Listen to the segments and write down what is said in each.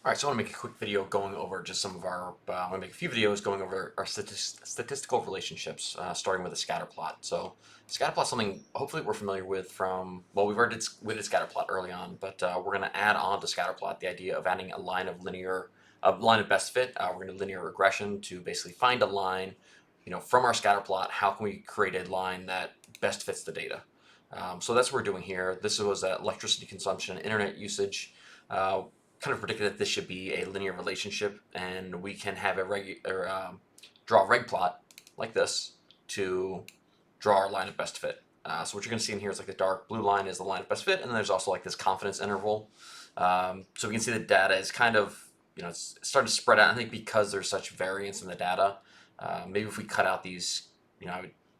All right, so I want to make a quick video going over just some of our, I want to make a few videos going over our statistical relationships, starting with a scatter plot. So scatter plot is something hopefully we're familiar with from, well, we did scatter plot early on, but we're going to add on to scatter plot the idea of adding a line of a line of best fit. We're going to linear regression to basically find a line, from our scatter plot, how can we create a line that best fits the data? So that's what we're doing here. This was electricity consumption, internet usage. Kind of predicted that this should be a linear relationship, and we can have draw a reg plot like this to draw our line of best fit. So what you're going to see in here is like the dark blue line is the line of best fit, and then there's also like this confidence interval. So we can see the data is kind of, it's starting to spread out. I think because there's such variance in the data, maybe if we cut out these,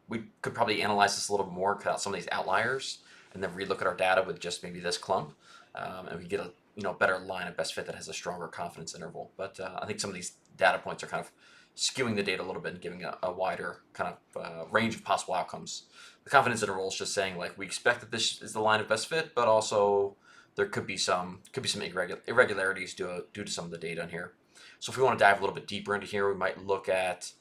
we could probably analyze this a little bit more, cut out some of these outliers, and then relook at our data with just maybe this clump, and we get a better line of best fit that has a stronger confidence interval. But I think some of these data points are kind of skewing the data a little bit and giving a wider kind of range of possible outcomes. The confidence interval is just saying like we expect that this is the line of best fit, but also there could be some irregularities due to some of the data in here. So if we want to dive a little bit deeper into here, we might look at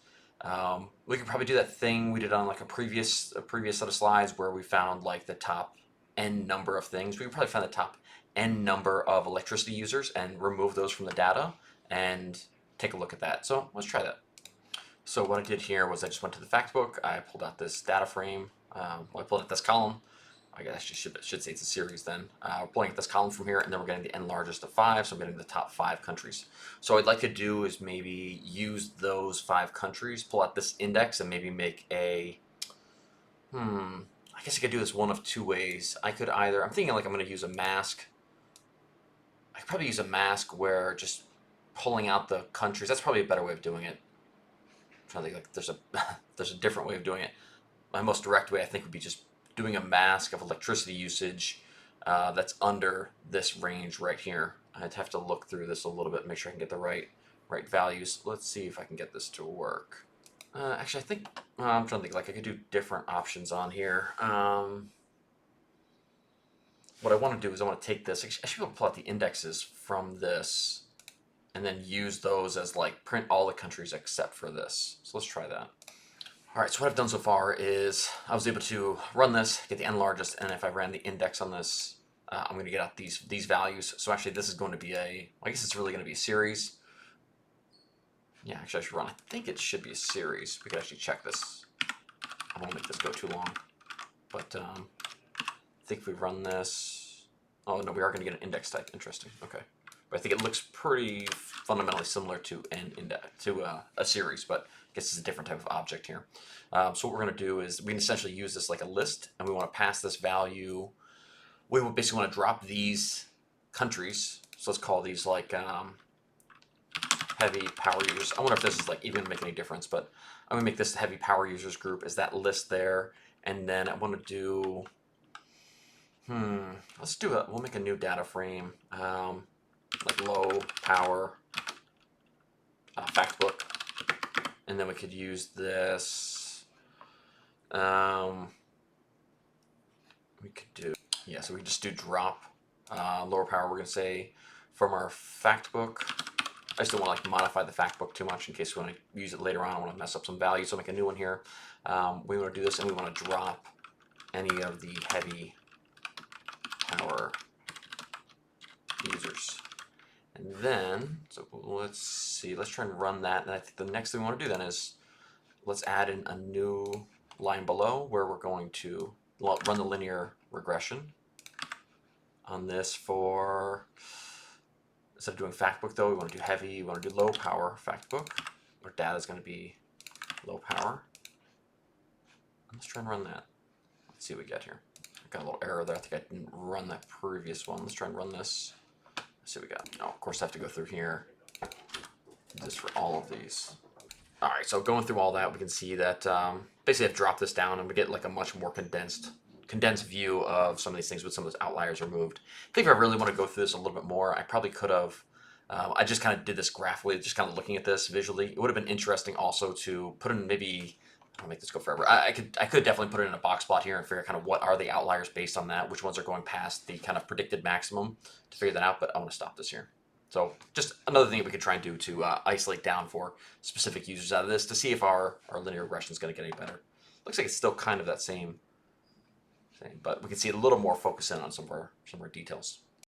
we could probably do that thing we did on like a previous set of slides where we found like the top n number of things. We could probably find the top n number of electricity users and remove those from the data and take a look at that. So let's try that. So what I did here was I just went to the fact book. I pulled out this data frame. I pulled out this column. I guess I should say it's a series then. We're pulling out this column from here, and then we're getting the n largest of 5, so I'm getting the top 5 countries. So what I'd like to do is maybe use those 5 countries, pull out this index, and maybe make a, I guess I could do this one of two ways. I could either, I'm thinking like I'm going to use a mask. I could probably use a mask where just pulling out the countries, that's probably a better way of doing it. I'm trying to think like there's a different way of doing it. My most direct way I think would be just doing a mask of electricity usage that's under this range right here. I'd have to look through this a little bit, make sure I can get the right values. Let's see if I can get this to work. Actually, I think I'm trying to think like I could do different options on here. What I want to do is I want to take this. I should be able to pull out the indexes from this and then use those as like print all the countries except for this. So let's try that. All right, so what I've done so far is I was able to run this, get the n largest, and if I ran the index on this, I'm going to get out these values. So actually this is going to be I guess it's really going to be a series. Yeah, actually I should run, I think it should be a series. We could actually check this. I won't make this go too long. But I think if we run this, oh no, we are going to get an index type, interesting, okay. But I think it looks pretty fundamentally similar to an index, to a series, but I guess it's a different type of object here. So what we're going to do is we can essentially use this like a list, and we want to pass this value. We basically want to drop these countries. So let's call these like heavy power users. I wonder if this is like even going to make any difference, but I'm going to make this the heavy power users group as that list there. And then I want to do, let's do it. We'll make a new data frame. Like low power fact book, and then we could use this. We could do, yeah, so we just do drop lower power. We're gonna say from our fact book. I just don't want to like modify the fact book too much in case we want to use it later on. I want to mess up some value, so I'll make a new one here. We want to do this, and we want to drop any of the heavy power users. And then, so let's see, let's try and run that. And I think the next thing we want to do then is let's add in a new line below where we're going to run the linear regression on this for, instead of doing fact book though, we want to do heavy, we want to do low power fact book. Our data is going to be low power. Let's try and run that. Let's see what we get here. I got a little error there. I think I didn't run that previous one. Let's try and run this. Let's see what we got. Oh, of course I have to go through here. Just for all of these. All right, so going through all that, we can see that basically I've dropped this down and we get like a much more condensed view of some of these things with some of those outliers removed. I think if I really want to go through this a little bit more, I probably could have, I just kind of did this graphically, just kind of looking at this visually. It would have been interesting also to put in maybe, I'll make this go forever. I could definitely put it in a box plot here and figure kind of what are the outliers based on that, which ones are going past the kind of predicted maximum to figure that out, but I want to stop this here. So just another thing we could try and do to isolate down for specific users out of this to see if our linear regression is going to get any better. Looks like it's still kind of that same thing, but we can see a little more focus in on some of our details.